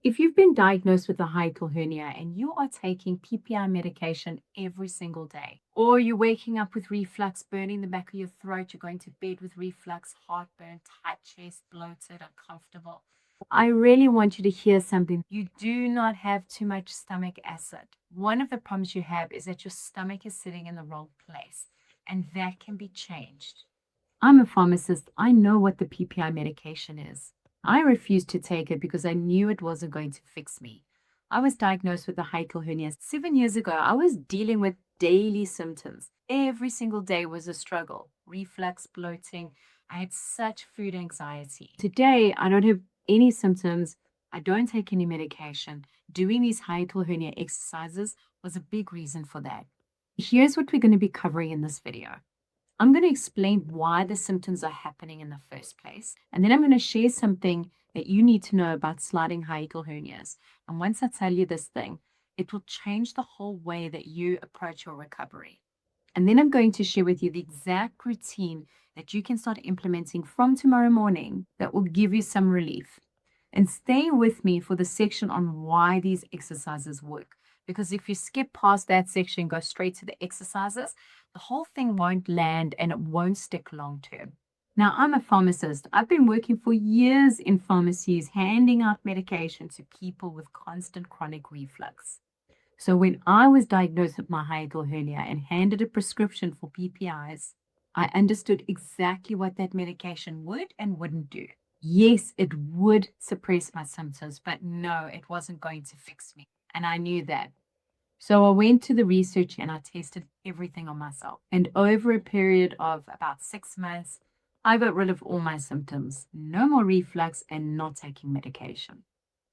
If you've been diagnosed with a hiatal hernia and you are taking PPI medication every single day, or you're waking up with reflux, burning the back of your throat, you're going to bed with reflux, heartburn, tight chest, bloated, uncomfortable, I really want you to hear something. You do not have too much stomach acid. One of the problems you have is that your stomach is sitting in the wrong place, and that can be changed. I'm a pharmacist. I know what the PPI medication is. I refused to take it because I knew it wasn't going to fix me. I was diagnosed with a hiatal hernia 7 years ago. I was dealing with daily symptoms. Every single day was a struggle. Reflux, bloating. I had such food anxiety. Today, I don't have any symptoms. I don't take any medication. Doing these hiatal hernia exercises was a big reason for that. Here's what we're going to be covering in this video. I'm going to explain why the symptoms are happening in the first place. And then I'm going to share something that you need to know about sliding hiatal hernias. And once I tell you this thing, it will change the whole way that you approach your recovery. And then I'm going to share with you the exact routine that you can start implementing from tomorrow morning that will give you some relief. And stay with me for the section on why these exercises work. Because if you skip past that section and go straight to the exercises, the whole thing won't land and it won't stick long term. Now, I'm a pharmacist. I've been working for years in pharmacies, handing out medication to people with constant chronic reflux. So when I was diagnosed with my hiatal hernia and handed a prescription for PPIs, I understood exactly what that medication would and wouldn't do. Yes, it would suppress my symptoms, but no, it wasn't going to fix me. And I knew that. So I went to the research and I tested everything on myself. And over a period of about 6 months, I got rid of all my symptoms. No more reflux and not taking medication.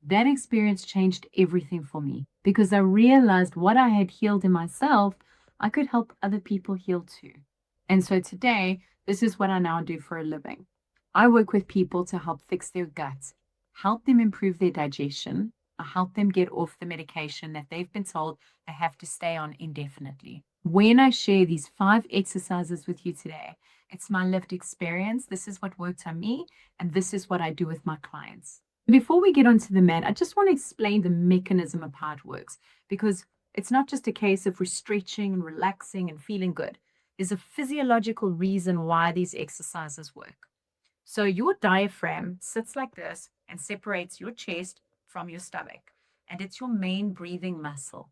That experience changed everything for me because I realized what I had healed in myself, I could help other people heal too. And so today, this is what I now do for a living. I work with people to help fix their gut, help them improve their digestion, or help them get off the medication that they've been told they have to stay on indefinitely. When I share these 5 exercises with you today, it's my lived experience. This is what worked on me, and this is what I do with my clients. Before we get onto the mat, I just want to explain the mechanism of how it works because it's not just a case of stretching and relaxing and feeling good. There's a physiological reason why these exercises work. So your diaphragm sits like this and separates your chest from your stomach, and it's your main breathing muscle.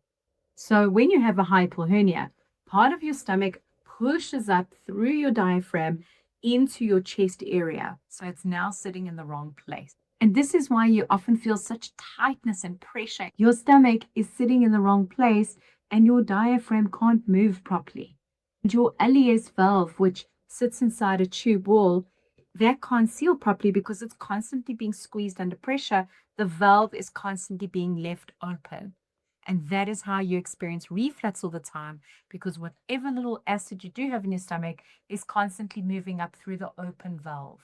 So when you have a hiatal hernia, part of your stomach pushes up through your diaphragm into your chest area. So it's now sitting in the wrong place. And this is why you often feel such tightness and pressure. Your stomach is sitting in the wrong place and your diaphragm can't move properly. And your ileus valve, which sits inside a tube wall, that can't seal properly because it's constantly being squeezed under pressure. The valve is constantly being left open. And that is how you experience reflux all the time because whatever little acid you do have in your stomach is constantly moving up through the open valve.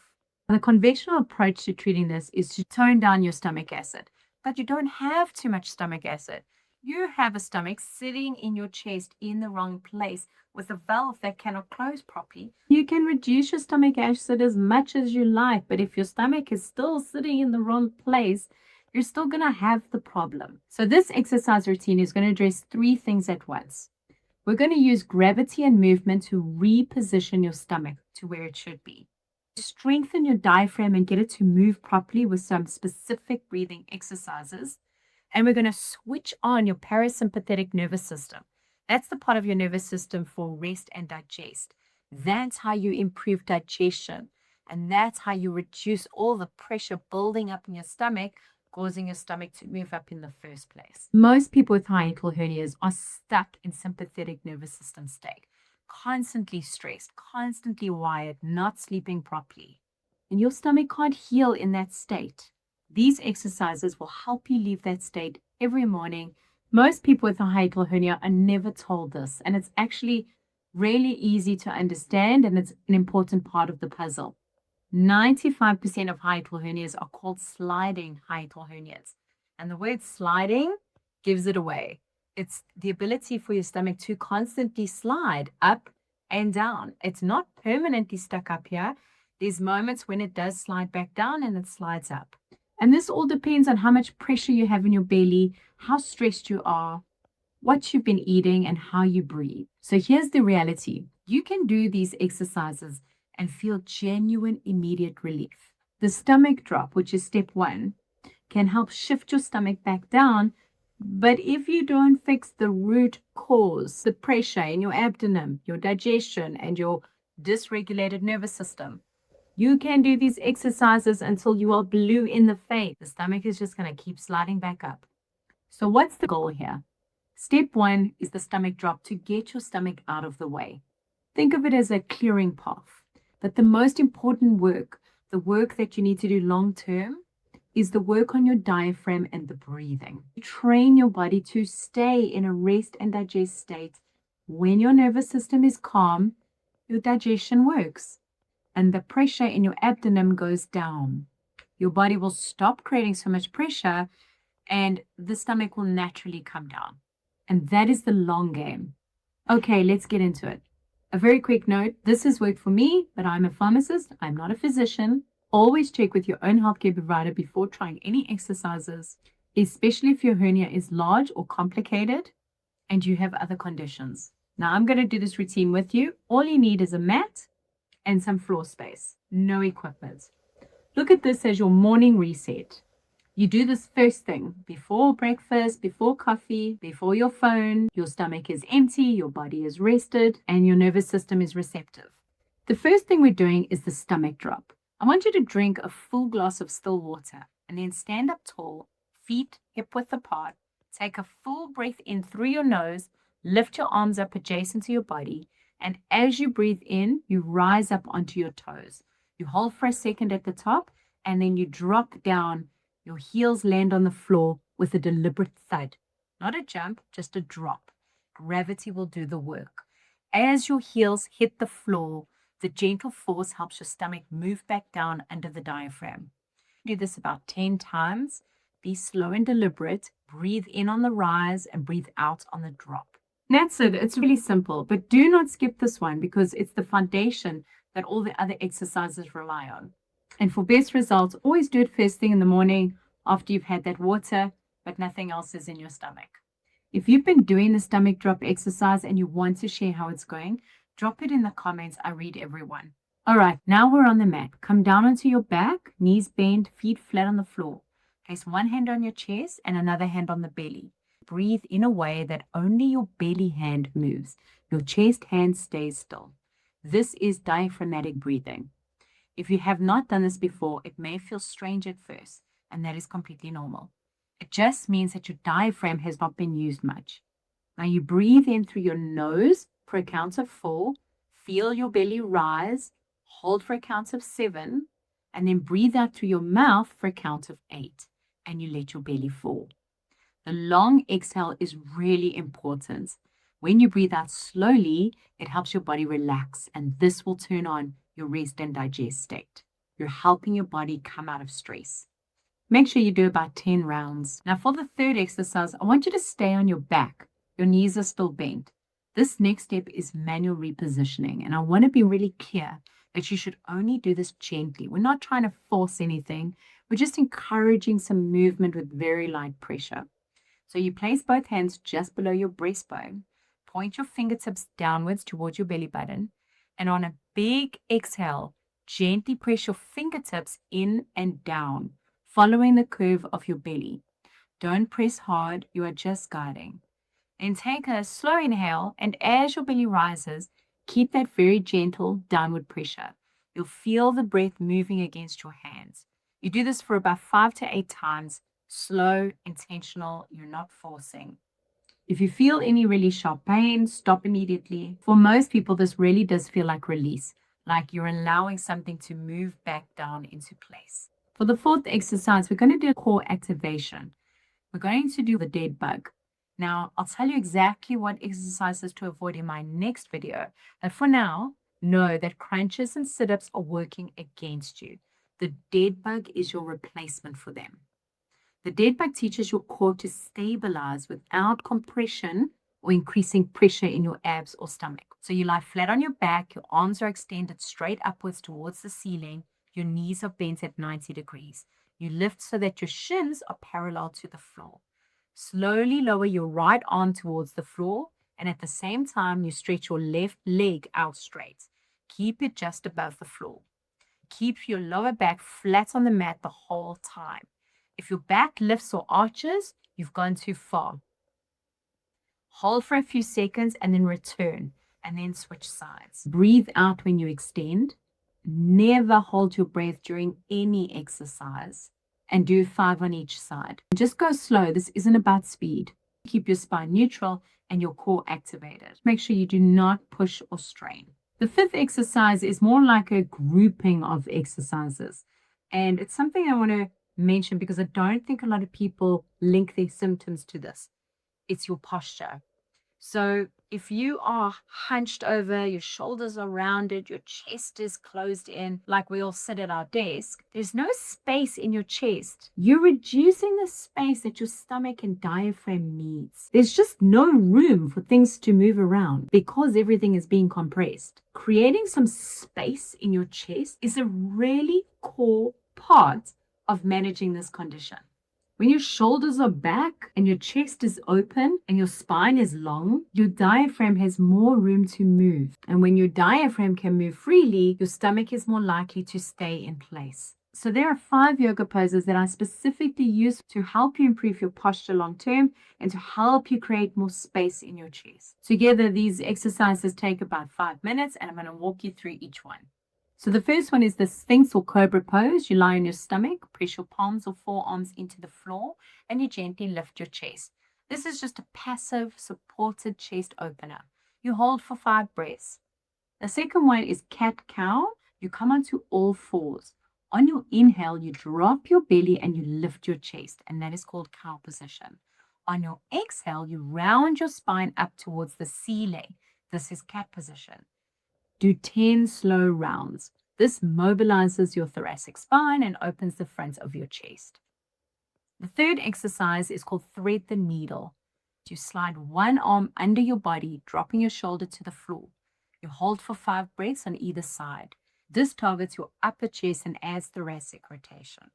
And the conventional approach to treating this is to tone down your stomach acid, but you don't have too much stomach acid. You have a stomach sitting in your chest in the wrong place with a valve that cannot close properly. You can reduce your stomach acid as much as you like, but if your stomach is still sitting in the wrong place, you're still going to have the problem. So this exercise routine is going to address 3 things at once. We're going to use gravity and movement to reposition your stomach to where it should be. Strengthen your diaphragm and get it to move properly with some specific breathing exercises. And we're going to switch on your parasympathetic nervous system. That's the part of your nervous system for rest and digest. That's how you improve digestion. And that's how you reduce all the pressure building up in your stomach, causing your stomach to move up in the first place. Most people with hiatal hernias are stuck in sympathetic nervous system state, constantly stressed, constantly wired, not sleeping properly. And your stomach can't heal in that state. These exercises will help you leave that state every morning. Most people with a hiatal hernia are never told this, and it's actually really easy to understand, and it's an important part of the puzzle. 95% of hiatal hernias are called sliding hiatal hernias. And the word sliding gives it away. It's the ability for your stomach to constantly slide up and down. It's not permanently stuck up here. There's moments when it does slide back down and it slides up. And this all depends on how much pressure you have in your belly, how stressed you are, what you've been eating, and how you breathe. So here's the reality. You can do these exercises and feel genuine immediate relief. The stomach drop, which is step 1, can help shift your stomach back down. But if you don't fix the root cause, the pressure in your abdomen, your digestion, and your dysregulated nervous system, you can do these exercises until you are blue in the face. The stomach is just going to keep sliding back up. So what's the goal here? Step 1 is the stomach drop to get your stomach out of the way. Think of it as a clearing path. But the most important work, the work that you need to do long term, is the work on your diaphragm and the breathing. Train your body to stay in a rest and digest state. When your nervous system is calm, your digestion works and the pressure in your abdomen goes down. Your body will stop creating so much pressure and the stomach will naturally come down. And that is the long game. Okay, let's get into it. A very quick note, this has worked for me, but I'm a pharmacist. I'm not a physician. Always check with your own healthcare provider before trying any exercises, especially if your hernia is large or complicated and you have other conditions. Now I'm going to do this routine with you. All you need is a mat and some floor space, no equipment. Look at this as your morning reset. You do this first thing before breakfast, before coffee, before your phone. Your stomach is empty, your body is rested, and your nervous system is receptive. The first thing we're doing is the stomach drop. I want you to drink a full glass of still water and then stand up tall, feet hip width apart. Take a full breath in through your nose, lift your arms up adjacent to your body, and as you breathe in, you rise up onto your toes. You hold for a second at the top, and then you drop down. Your heels land on the floor with a deliberate thud. Not a jump, just a drop. Gravity will do the work. As your heels hit the floor, the gentle force helps your stomach move back down under the diaphragm. Do this about 10 times. Be slow and deliberate. Breathe in on the rise and breathe out on the drop. That's it. It's really simple, but do not skip this one because it's the foundation that all the other exercises rely on. And for best results, always do it first thing in the morning after you've had that water, but nothing else is in your stomach. If you've been doing the stomach drop exercise and you want to share how it's going, drop it in the comments. I read everyone. All right, now we're on the mat. Come down onto your back, knees bent, feet flat on the floor. Place one hand on your chest and another hand on the belly. Breathe in a way that only your belly hand moves. Your chest hand stays still. This is diaphragmatic breathing. If you have not done this before, it may feel strange at first, and that is completely normal. It just means that your diaphragm has not been used much. Now you breathe in through your nose for a count of 4, feel your belly rise, hold for a count of 7, and then breathe out through your mouth for a count of 8, and you let your belly fall. The long exhale is really important. When you breathe out slowly, it helps your body relax, and this will turn on your rest and digest state. You're helping your body come out of stress. Make sure you do about 10 rounds. Now for the third exercise, I want you to stay on your back. Your knees are still bent. This next step is manual repositioning, and I want to be really clear that you should only do this gently. We're not trying to force anything. We're just encouraging some movement with very light pressure. So you place both hands just below your breastbone, point your fingertips downwards towards your belly button, and on a big exhale, gently press your fingertips in and down, following the curve of your belly. Don't press hard, you are just guiding. And take a slow inhale, and as your belly rises, keep that very gentle downward pressure. You'll feel the breath moving against your hands. You do this for about 5 to 8 times. Slow, intentional, you're not forcing. If you feel any really sharp pain, stop immediately. For most people, this really does feel like release, like you're allowing something to move back down into place. For the fourth exercise, we're going to do a core activation. We're going to do the dead bug. Now, I'll tell you exactly what exercises to avoid in my next video. And for now, know that crunches and sit-ups are working against you. The dead bug is your replacement for them. The dead bug teaches your core to stabilize without compression or increasing pressure in your abs or stomach. So you lie flat on your back, your arms are extended straight upwards towards the ceiling, your knees are bent at 90 degrees. You lift so that your shins are parallel to the floor. Slowly lower your right arm towards the floor, and at the same time, you stretch your left leg out straight. Keep it just above the floor. Keep your lower back flat on the mat the whole time. If your back lifts or arches, you've gone too far. Hold for a few seconds and then return, and then switch sides. Breathe out when you extend. Never hold your breath during any exercise, and do 5 on each side. Just go slow. This isn't about speed. Keep your spine neutral and your core activated. Make sure you do not push or strain. The fifth exercise is more like a grouping of exercises, and it's something I want to mention because I don't think a lot of people link their symptoms to this. It's your posture. So if you are hunched over, your shoulders are rounded, your chest is closed in, like we all sit at our desk, there's no space in your chest. You're reducing the space that your stomach and diaphragm needs. There's just no room for things to move around because everything is being compressed. Creating some space in your chest is a really core part of managing this condition. When your shoulders are back and your chest is open and your spine is long, your diaphragm has more room to move. And when your diaphragm can move freely, your stomach is more likely to stay in place. So there are 5 yoga poses that I specifically use to help you improve your posture long term and to help you create more space in your chest. Together, these exercises take about 5 minutes, and I'm going to walk you through each one. So the first one is the Sphinx or Cobra pose. You lie on your stomach, press your palms or forearms into the floor, and you gently lift your chest. This is just a passive, supported chest opener. You hold for 5 breaths. The second one is cat-cow. You come onto all fours. On your inhale, you drop your belly and you lift your chest, and that is called cow position. On your exhale, you round your spine up towards the ceiling. This is cat position. Do 10 slow rounds. This mobilizes your thoracic spine and opens the front of your chest. The third exercise is called thread the needle. You slide one arm under your body, dropping your shoulder to the floor. You hold for 5 breaths on either side. This targets your upper chest and adds thoracic rotation.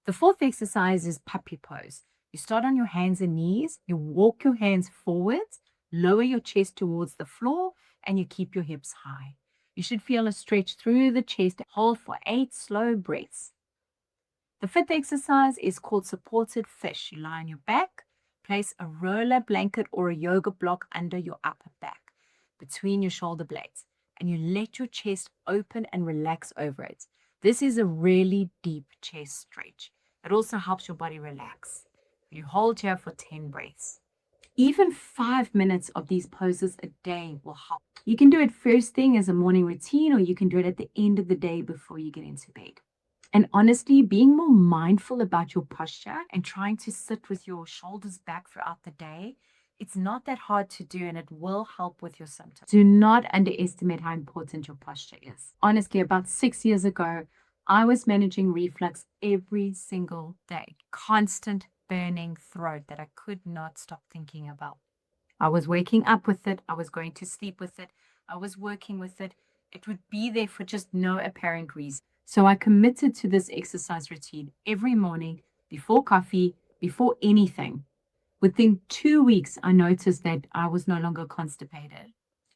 The fourth exercise is puppy pose. You start on your hands and knees. You walk your hands forwards, lower your chest towards the floor, and you keep your hips high. You should feel a stretch through the chest. Hold for 8 slow breaths. The fifth exercise is called supported fish. You lie on your back, place a roller blanket or a yoga block under your upper back, between your shoulder blades, and you let your chest open and relax over it. This is a really deep chest stretch. It also helps your body relax. You hold here for 10 breaths. Even 5 minutes of these poses a day will help. You can do it first thing as a morning routine, or you can do it at the end of the day before you get into bed. And honestly, being more mindful about your posture and trying to sit with your shoulders back throughout the day, it's not that hard to do, and it will help with your symptoms. Do not underestimate how important your posture is. Honestly, about 6 years ago, I was managing reflux every single day. Constant burning throat that I could not stop thinking about. I was waking up with it. I was going to sleep with it. I was working with it. It would be there for just no apparent reason. So I committed to this exercise routine every morning, before coffee, before anything. Within 2 weeks, I noticed that I was no longer constipated.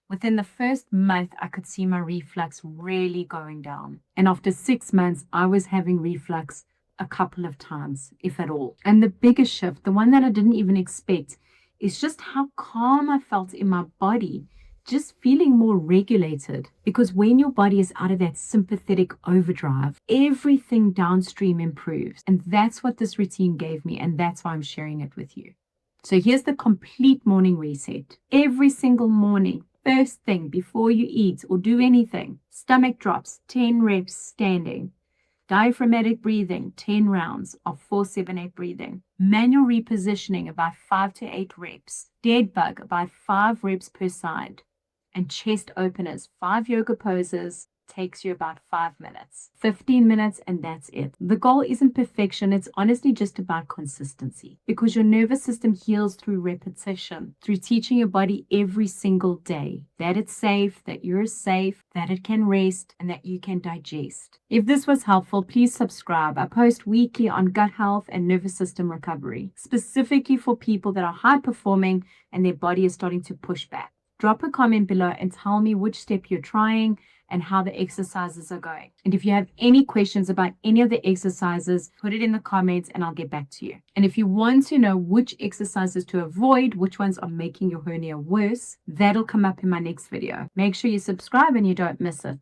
Within the first month, I could see my reflux really going down. And after 6 months, I was having reflux a couple of times, if at all. And the biggest shift, the one that I didn't even expect, is just how calm I felt in my body, just feeling more regulated. Because when your body is out of that sympathetic overdrive, everything downstream improves. And that's what this routine gave me, and that's why I'm sharing it with you. So here's the complete morning reset. Every single morning, first thing before you eat or do anything, stomach drops, 10 reps standing. Diaphragmatic breathing, 10 rounds of 4-7-8 breathing. Manual repositioning, about 5 to 8 reps. Dead bug, about 5 reps per side. And chest openers, 5 yoga poses, takes you about 5 minutes, 15 minutes, and that's it. The goal isn't perfection. It's honestly just about consistency, because your nervous system heals through repetition, through teaching your body every single day that it's safe, that you're safe, that it can rest, and that you can digest. If this was helpful, please subscribe. I post weekly on gut health and nervous system recovery, specifically for people that are high performing and their body is starting to push back. Drop a comment below and tell me which step you're trying and how the exercises are going. And if you have any questions about any of the exercises, put it in the comments and I'll get back to you. And if you want to know which exercises to avoid, which ones are making your hernia worse, that'll come up in my next video. Make sure you subscribe and you don't miss it.